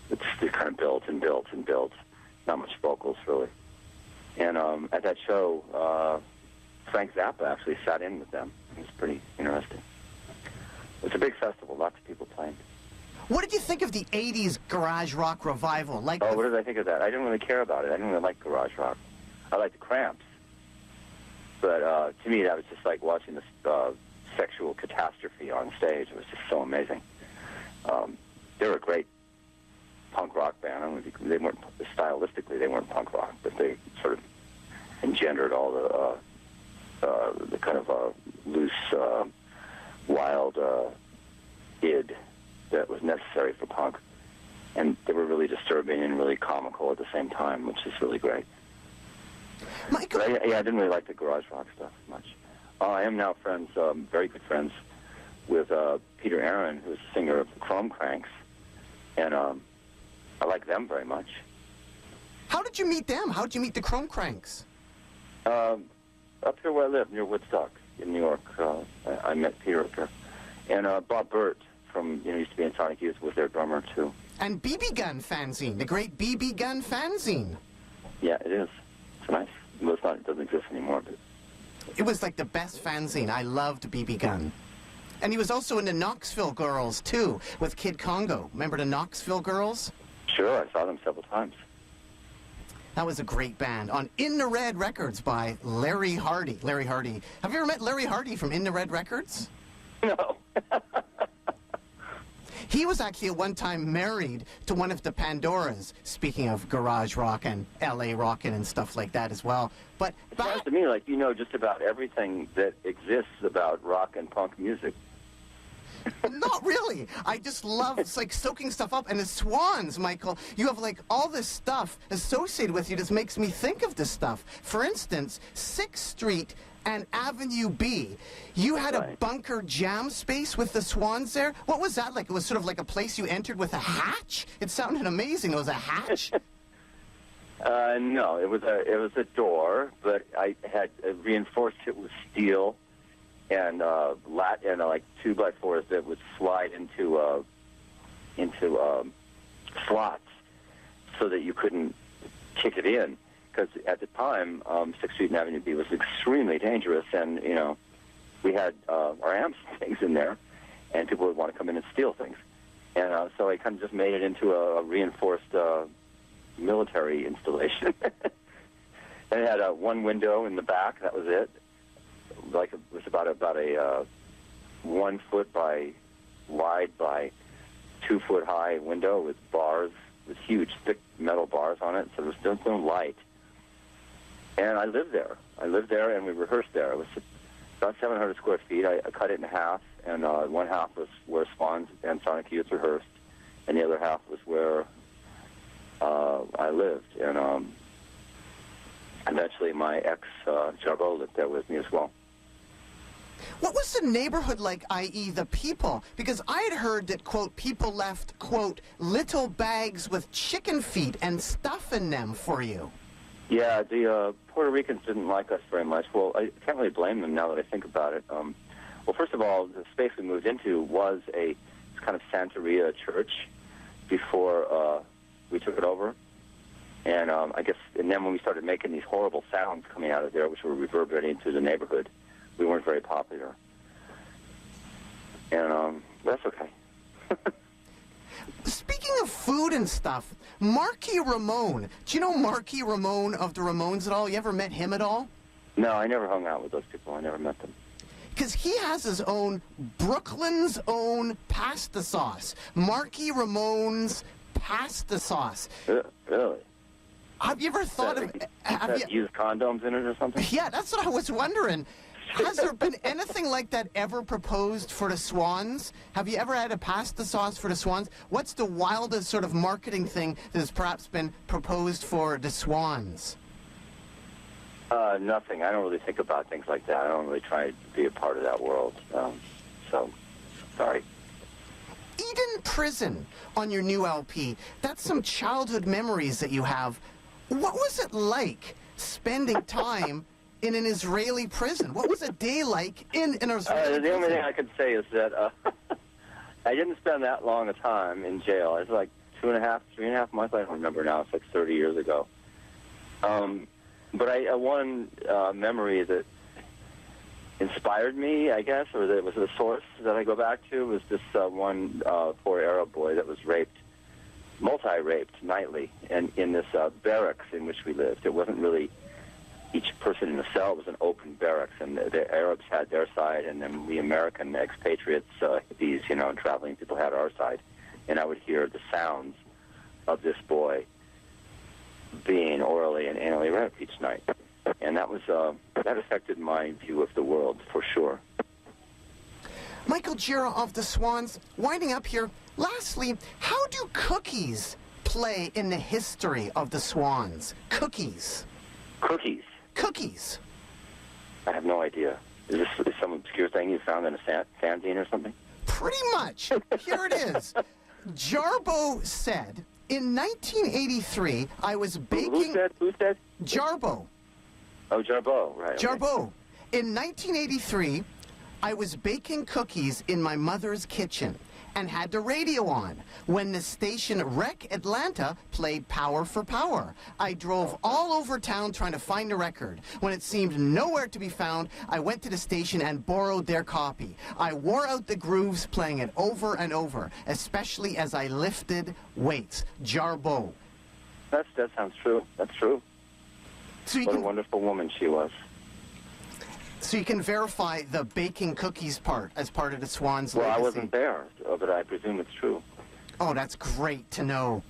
It's kind of built and built and built. Not much vocals, really. And at that show, Frank Zappa actually sat in with them. It was pretty interesting. It's a big festival, lots of people playing. What did you think of the 80s garage rock revival? What did I think of that? I didn't really care about it. I didn't really like garage rock. I liked the Cramps. But to me, that was just like watching this sexual catastrophe on stage. It was just so amazing. They were a great punk rock band. I mean, they weren't, stylistically, they weren't punk rock, but they sort of engendered all the kind of loose, wild id that was necessary for punk. And they were really disturbing and really comical at the same time, which is really great. Michael? But I didn't really like the garage rock stuff much. I am now friends, very good friends, with Peter Aaron, who's the singer of the Chrome Cranks, and I like them very much. How did you meet them? How did you meet the Chrome Cranks? Up here where I live, near Woodstock in New York, I met Peter up here. And Bob Burt from, used to be in Sonic Youth, was their drummer, too. And BB Gun fanzine, the great BB Gun fanzine. Yeah, it is. It's nice. Well, it doesn't exist anymore, but... It was like the best fanzine. I loved BB Gun. And he was also in the Knoxville Girls, too, with Kid Congo. Remember the Knoxville Girls? Sure, I saw them several times. That was a great band on In the Red Records by Larry Hardy. Larry Hardy. Have you ever met Larry Hardy from In the Red Records? No. He was actually at one time married to one of the Pandoras, speaking of garage rock and L.A. rockin' and stuff like that as well. But It sounds to me like you know just about everything that exists about rock and punk music. not really. I just love like soaking stuff up. And the Swans, Michael, you have like all this stuff associated with you that makes me think of this stuff. For instance, 6th Street and Avenue B. You had a bunker jam space with the Swans there. What was that like? It was sort of like a place you entered with a hatch? It sounded amazing. It was a hatch? No, it was a door, but I had reinforced it with steel and like 2x4s that would slide into slots so that you couldn't kick it in. Because at the time, 6th Street and Avenue B was extremely dangerous, and you know, we had our amps things in there, and people would want to come in and steal things, and so I kind of just made it into a reinforced military installation. And it had one window in the back. That was it. Like it was about a 1 foot by wide by 2 foot high window with bars, with huge thick metal bars on it. So there was no light. And I lived there, and we rehearsed there. It was about 700 square feet. I cut it in half, and one half was where Swans and Sonic Youth rehearsed, and the other half was where I lived. And eventually my ex, Jarbo, lived there with me as well. What was the neighborhood like, i.e. the people? Because I had heard that, quote, people left, quote, little bags with chicken feet and stuff in them for you. Yeah, the Puerto Ricans didn't like us very much. Well, I can't really blame them now that I think about it. Well, first of all, the space we moved into was a kind of Santeria church before we took it over. And I guess, and then when we started making these horrible sounds coming out of there, which were reverberating through the neighborhood, we weren't very popular. And that's okay. Speaking of food and stuff, Marky Ramone. Do you know Marky Ramone of the Ramones at all? You ever met him at all? No, I never hung out with those people. I never met them. Because he has his own, Brooklyn's own pasta sauce. Marky Ramone's pasta sauce. Really? Have you ever thought of... Use condoms in it or something? Yeah, that's what I was wondering. Has there been anything like that ever proposed for the Swans? Have you ever had a pasta sauce for the Swans? What's the wildest sort of marketing thing that has perhaps been proposed for the Swans? Nothing. I don't really think about things like that. I don't really try to be a part of that world. So, sorry. Eden Prison on your new LP. That's some childhood memories that you have. What was it like spending time in an Israeli prison? What was a day like in an Israeli prison? The only thing I could say is that I didn't spend that long a time in jail. It was like 2.5, 3.5 months. I don't remember now. It's like 30 years ago. But one memory that inspired me, I guess, or that was the source that I go back to, was this one poor Arab boy that was raped, multi-raped nightly, and in this barracks in which we lived. It wasn't really each person in a cell. It was an open barracks, and the Arabs had their side, and then the American expatriates, these, traveling people had our side. And I would hear the sounds of this boy being orally and anally raped each night. And that was that affected my view of the world, for sure. Michael Gira of the Swans, winding up here. Lastly, how do cookies play in the history of the Swans? Cookies. Cookies? Cookies. I have no idea. Is this some obscure thing you found in a fanzine or something? Pretty much. Here it is. Jarbo said, in 1983, I was baking... Who said? Jarbo. Oh, Jarbo, right. Jarbo. In 1983, I was baking cookies in my mother's kitchen and had the radio on when the station Rec Atlanta played Power for Power. I drove all over town trying to find a record. When it seemed nowhere to be found, I went to the station and borrowed their copy. I wore out the grooves playing it over and over, especially as I lifted weights. Jarbo. That sounds true. That's true. So what a wonderful woman she was. So you can verify the baking cookies part as part of the Swans Well, legacy. I wasn't there, but I presume it's true. Oh, that's great to know.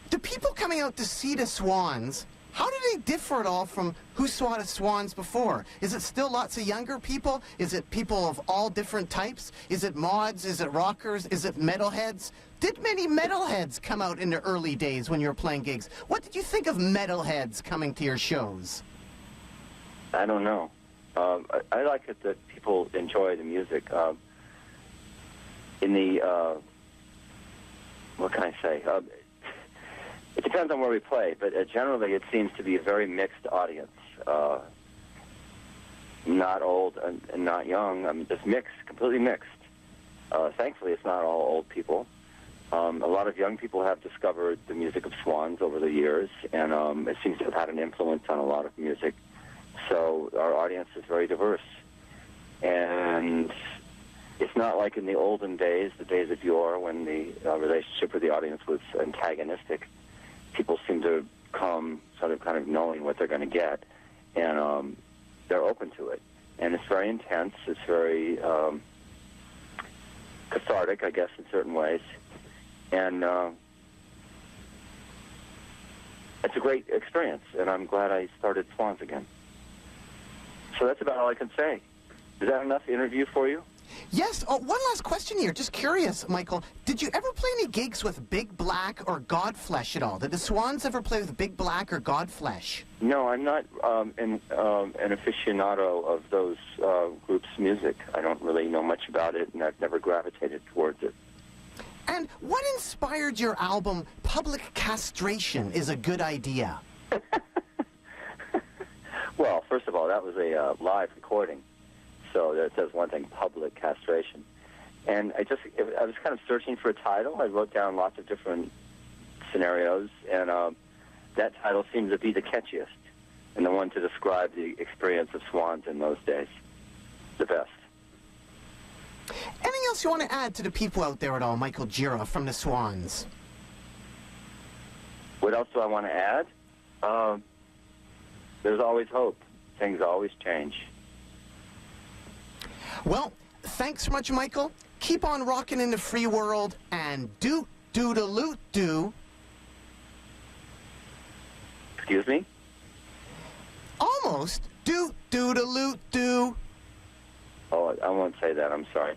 Do people coming out to see the Swans, how do they differ at all from who saw the Swans before? Is it still lots of younger people? Is it people of all different types? Is it mods? Is it rockers? Is it metalheads? Did many metalheads come out in the early days when you were playing gigs? What did you think of metalheads coming to your shows? I don't know. I like it that people enjoy the music. What can I say? It depends on where we play, but generally it seems to be a very mixed audience. Not old and not young. I mean, just mixed, completely mixed. Thankfully, it's not all old people. A lot of young people have discovered the music of Swans over the years, and it seems to have had an influence on a lot of music. So our audience is very diverse. And it's not like in the olden days, the days of yore, when the relationship with the audience was antagonistic. People seem to come sort of kind of knowing what they're going to get, and they're open to it. And it's very intense. It's very cathartic, I guess, in certain ways. And it's a great experience, and I'm glad I started Swans again. So that's about all I can say. Is that enough interview for you? Yes. Oh, one last question here. Just curious, Michael. Did you ever play any gigs with Big Black or Godflesh at all? Did the Swans ever play with Big Black or Godflesh? No, I'm not an aficionado of those groups' music. I don't really know much about it, and I've never gravitated towards it. And what inspired your album, Public Castration is a Good Idea? Well, first of all, that was a live recording. So that says one thing, public castration. And I was kind of searching for a title. I wrote down lots of different scenarios, and that title seemed to be the catchiest and the one to describe the experience of Swans in those days the best. Anything else you want to add to the people out there at all, Michael Gira from the Swans? What else do I want to add? There's always hope. Things always change. Well, thanks so much, Michael. Keep on rocking in the free world, and do-do-da-loot-do. Excuse me? Almost. Do-do-da-loot-do. Oh, I won't say that. I'm sorry.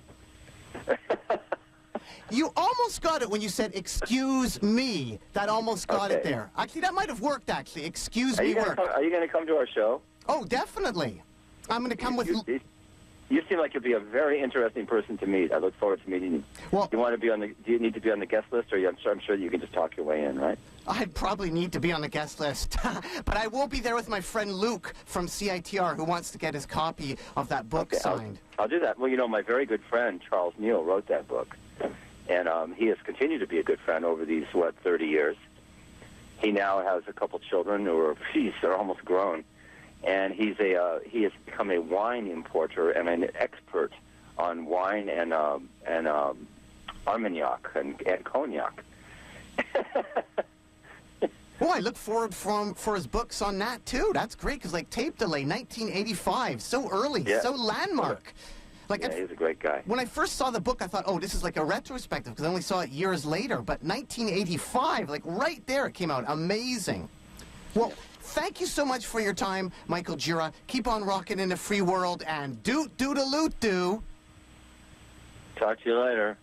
You almost got it when you said, excuse me. That almost got it Okay. there. Actually, that might have worked, actually. Excuse Are me you worked. going to come to our show? Oh, definitely. I'm going to come with... You seem like you'd be a very interesting person to meet. I look forward to meeting you. Well, Do you need to be on the guest list, or I'm sure you can just talk your way in, right? I'd probably need to be on the guest list. But I will be there with my friend Luke from CITR, who wants to get his copy of that book signed. I'll do that. Well, you know, my very good friend, Charles Neal, wrote that book. And he has continued to be a good friend over these, 30 years. He now has a couple children who are, they're almost grown. And he has become a wine importer and an expert on wine and Armagnac and cognac. Well, I look forward for his books on that, too. That's great, because, like, Tape Delay, 1985, so early, Yeah. so landmark. Like, Yeah, he's a great guy. when I first saw the book, I thought, oh, this is like a retrospective, because I only saw it years later. But 1985, like, right there it came out. Amazing. Well, thank you so much for your time, Michael Gira. Keep on rocking in the free world, and do-do-da-loot-do. Talk to you later.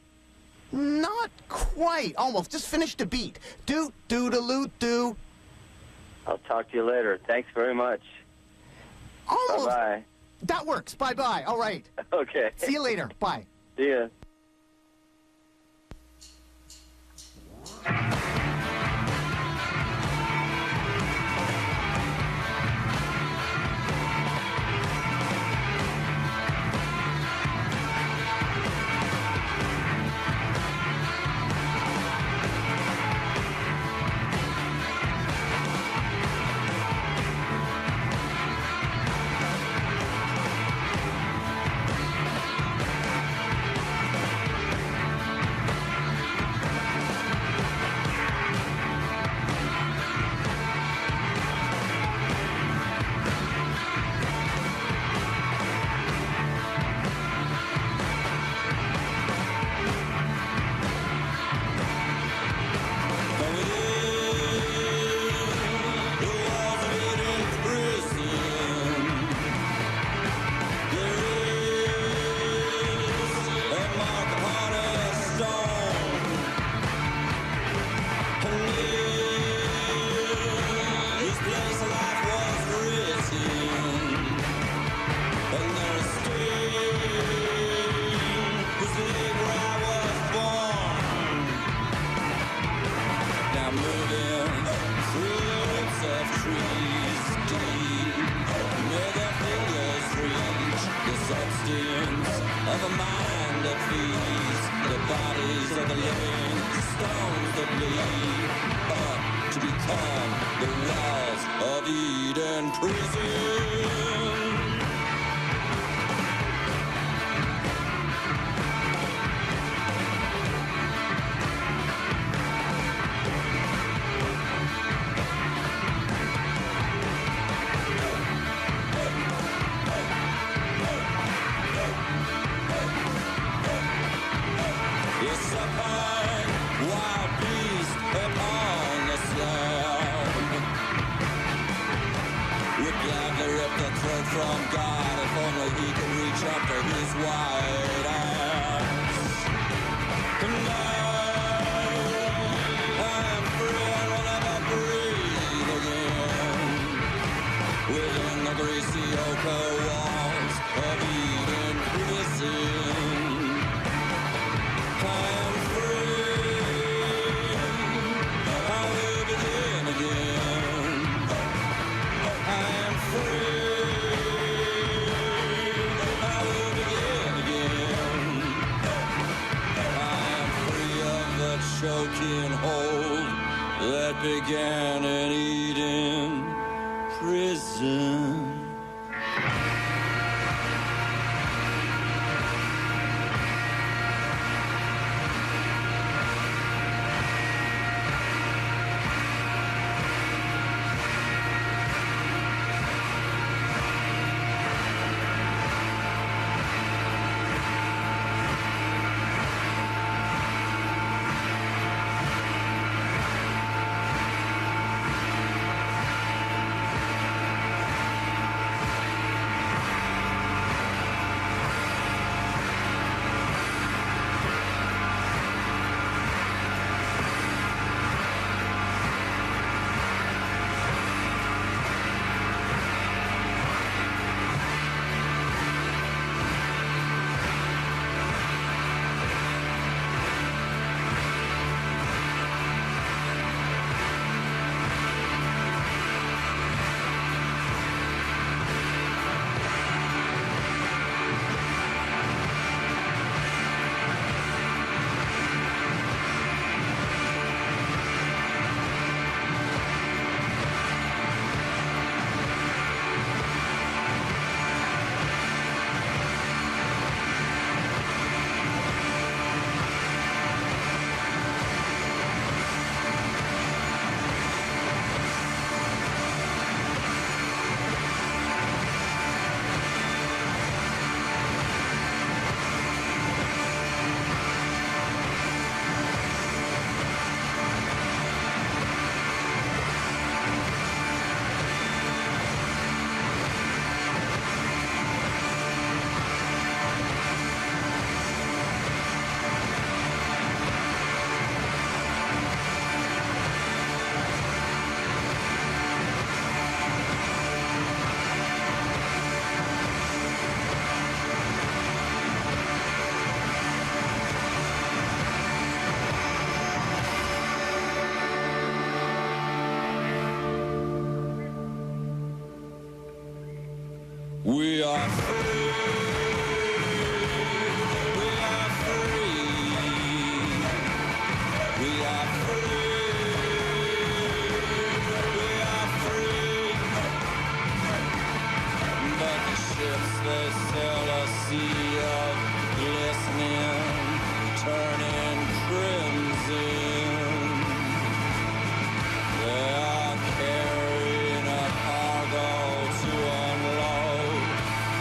Not quite. Almost. Just finish the beat. Do-do-da-loot-do. I'll talk to you later. Thanks very much. Almost. Bye-bye. That works. Bye-bye. All right. Okay. See you later. Bye. See ya. of a mind that feeds the bodies of the living, stones that lead up to become the walls of Eden prison. It's a fine wild beast upon the slab. Would gladly rip the throat from God if only he could reach up to his white ass. Tonight I am free and will never breathe again within the greasy ochre walls of Eden prison. I am free, I will begin again. I am free, I will begin again. I am free of the choking hold that began in Eden prison. We are free. We are free. We are free. We are free. But the ships, they sail a sea of glistening, turning crimson. They are carrying a cargo to unload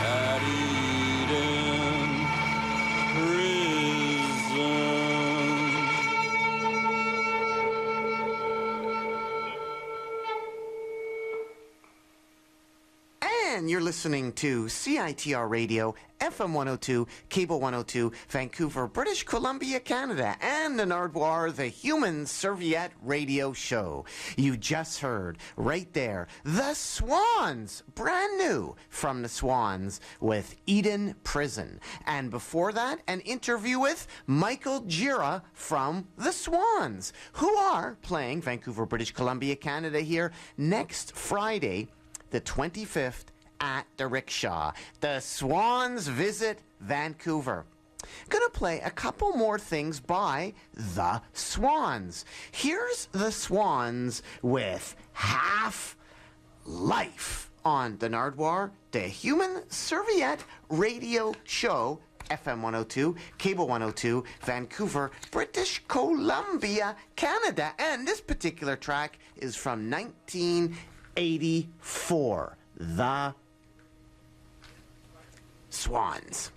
at Eden prison. And you're listening to CITR Radio, FM 102, Cable 102, Vancouver, British Columbia, Canada, and the Nardwuar, the Human Serviette Radio Show. You just heard, right there, the Swans, brand new from the Swans with Eden Prison. And before that, an interview with Michael Gira from the Swans, who are playing Vancouver, British Columbia, Canada here next Friday, the 25th, at the rickshaw. The Swans visit Vancouver. Gonna play a couple more things by the Swans. Here's the Swans with Half Life on the Nardwuar, the Human Serviette radio show, FM 102, Cable 102, Vancouver, British Columbia, Canada. And this particular track is from 1984. The Swans.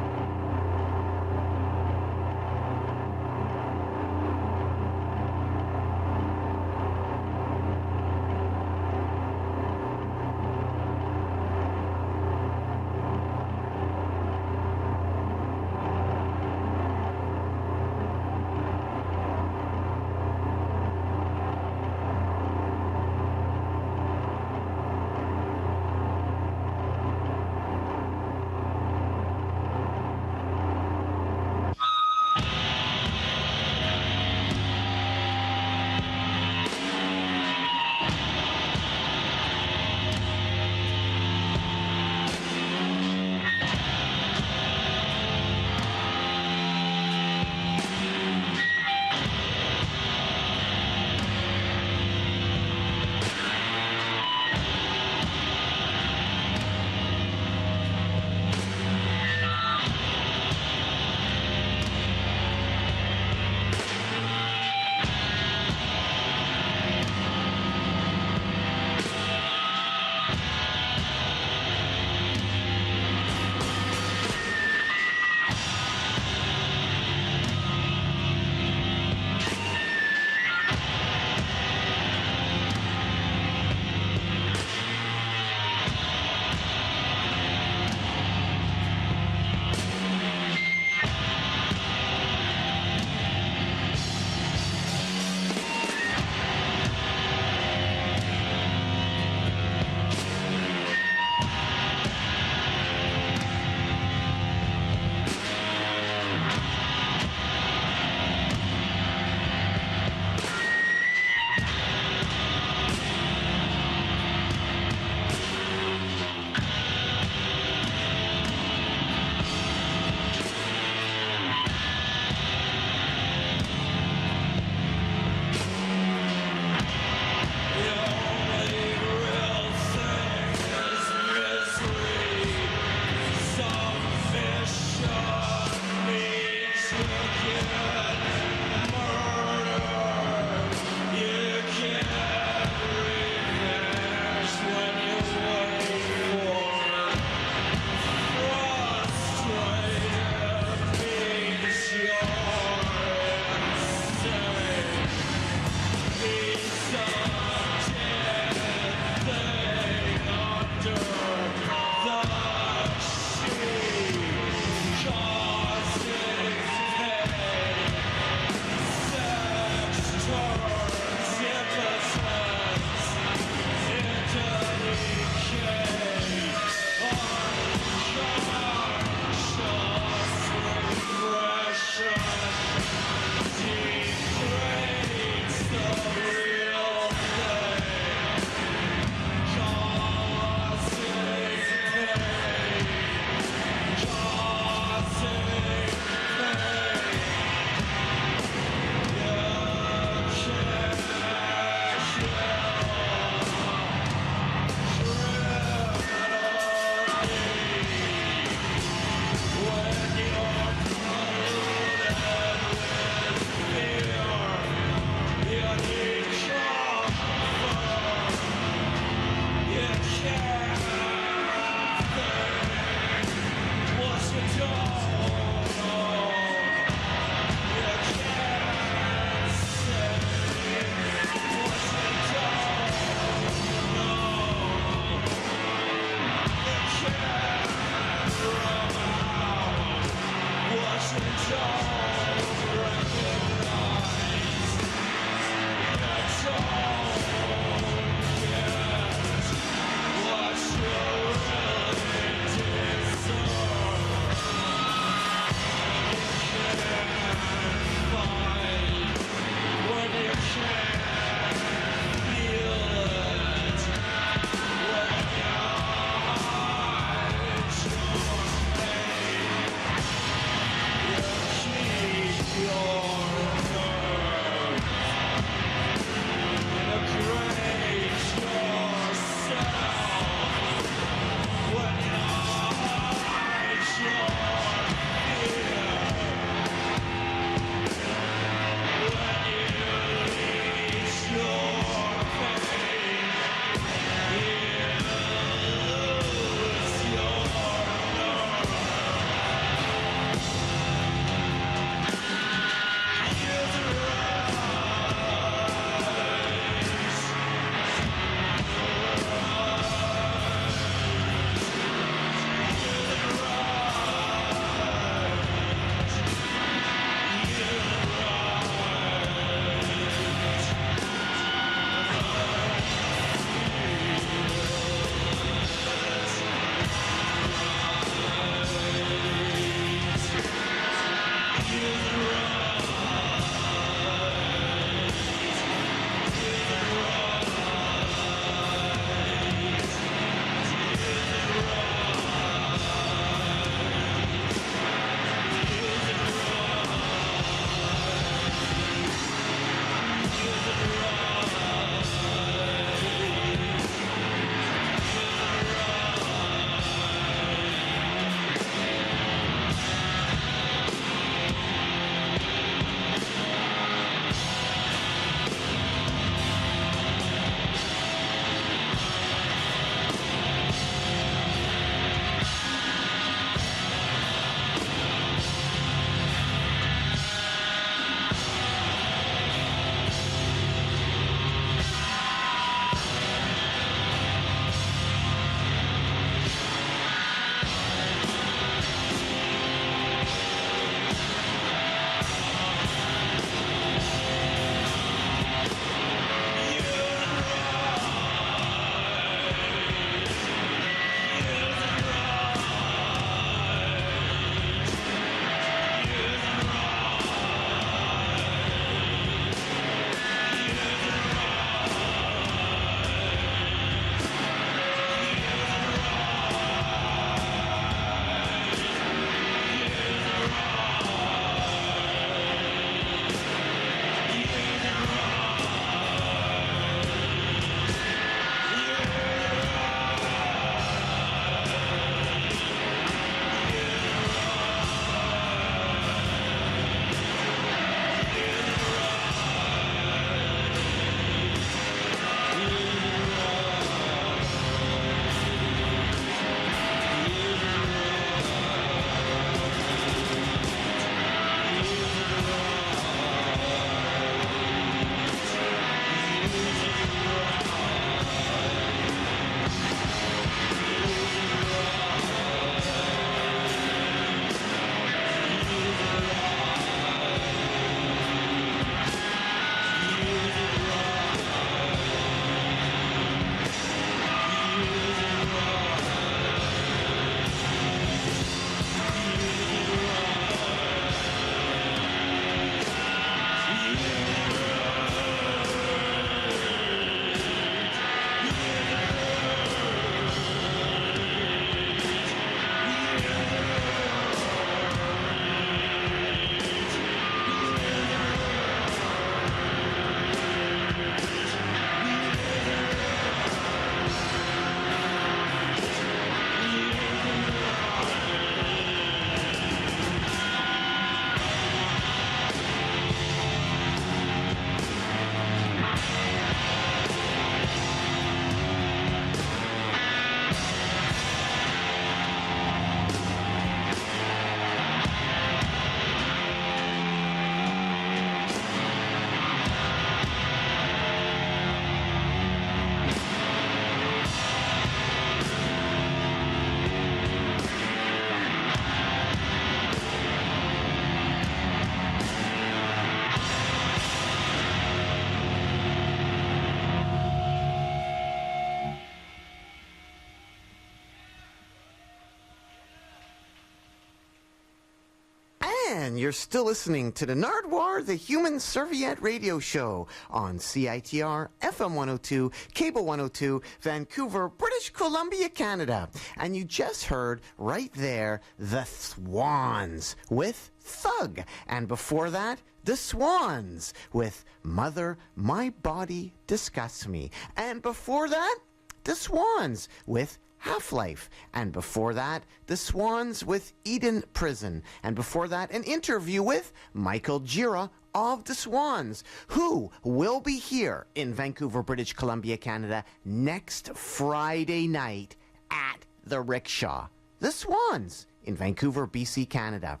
And you're still listening to the Nardwuar, the Human Serviette Radio Show on CITR, FM 102, Cable 102, Vancouver, British Columbia, Canada. And you just heard right there the Swans with Thug. And before that, the Swans with Mother, My Body Disgusts Me. And before that, the Swans with Half-Life. And before that, the Swans with Eden Prison. And before that, an interview with Michael Gira of the Swans, who will be here in Vancouver, British Columbia, Canada next Friday night at the Rickshaw. The Swans in Vancouver, BC, Canada.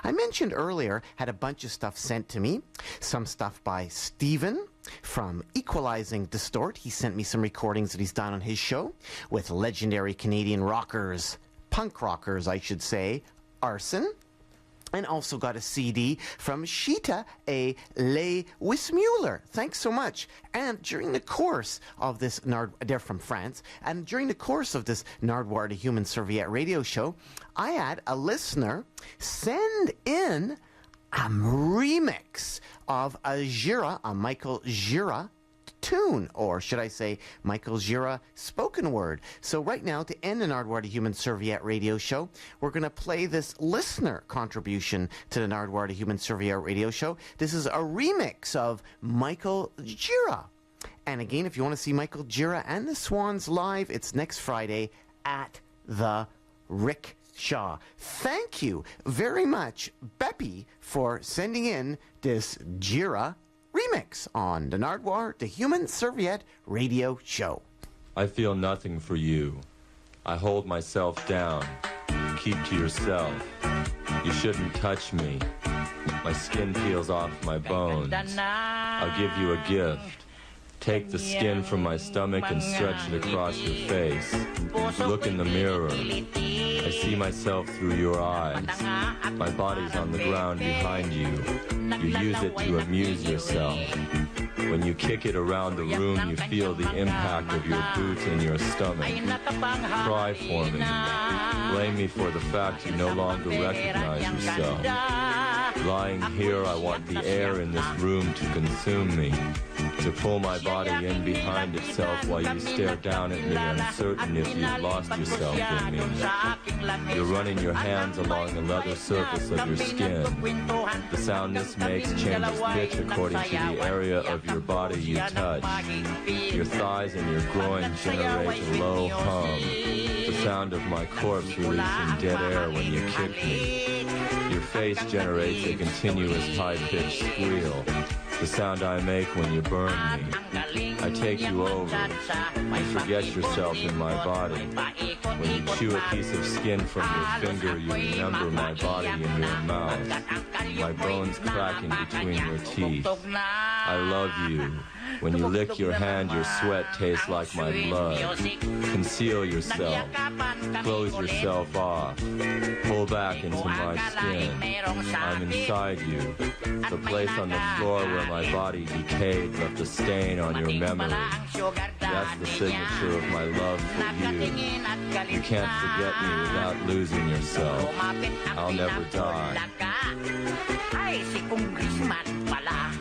I mentioned earlier, had a bunch of stuff sent to me. Some stuff by Stephen from Equalizing Distort. He sent me some recordings that he's done on his show with legendary Canadian rockers, punk rockers, I should say, Arson. And also got a CD from Sheeta A. Le Wismuller. Thanks so much. And during the course of this they're from France, and during the course of this Nardwuar, the Human Serviette Radio Show, I had a listener send in a remix of a Gira, a Michael Gira tune, or should I say Michael Gira spoken word. So right now, to end the Nardwuar, the Human Serviette Radio Show, we're going to play this listener contribution to the Nardwuar, the Human Serviette Radio Show. This is a remix of Michael Gira. And again, if you want to see Michael Gira and the Swans live, it's next Friday at the Rickshaw. Thank you very much, Beppy, for sending in this Gira remix on the Nardwuar, the Human Serviette Radio Show. I feel nothing for you. I hold myself down. Keep to yourself. You shouldn't touch me. My skin peels off my bones. I'll give you a gift. Take the skin from my stomach and stretch it across your face. Look in the mirror. I see myself through your eyes. My body's on the ground behind you. You use it to amuse yourself. When you kick it around the room, you feel the impact of your boot in your stomach. Cry for me. Blame me for the fact you no longer recognize yourself. Lying here, I want the air in this room to consume me, to pull my body in behind itself while you stare down at me, uncertain if you've lost yourself in me. You're running your hands along the leather surface of your skin. The sound this makes changes pitch according to the area of your body you touch. Your thighs and your groin generate a low hum, the sound of my corpse releasing dead air when you kick me. Your face generates a continuous high-pitched squeal, the sound I make when you burn me. I take you over. You forget yourself in my body. When you chew a piece of skin from your finger, you remember my body in your mouth. My bones cracking between your teeth. I love you. When you lick your hand, your sweat tastes like my blood. Conceal yourself. Close yourself off. Pull back into my skin. I'm inside you. The place on the floor where my body decayed left a stain on your memory. That's the signature of my love for you. You can't forget me without losing yourself. I'll never die. Ay, si Congressman pala.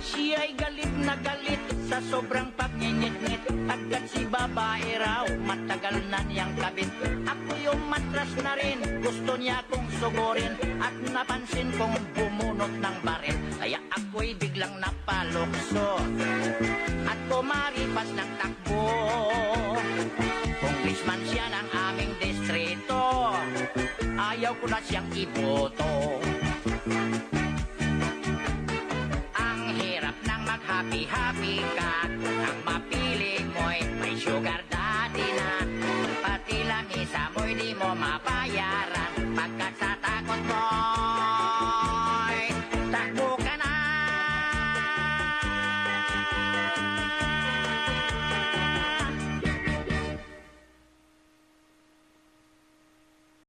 Siya'y galit na galit sa sobrang pagngingit-ngit. Agad si babae raw, matagal na niyang kabit. Ako yung matras na rin, gusto niya kong sugurin. At napansin kong bumunot ng baril. Kaya ako'y biglang napalukso at kumaripas ng takbo. Congressman siya ng aming distrito, ayaw ko na siyang iboto. Ang hirap ng mag-happy-happy ka, ang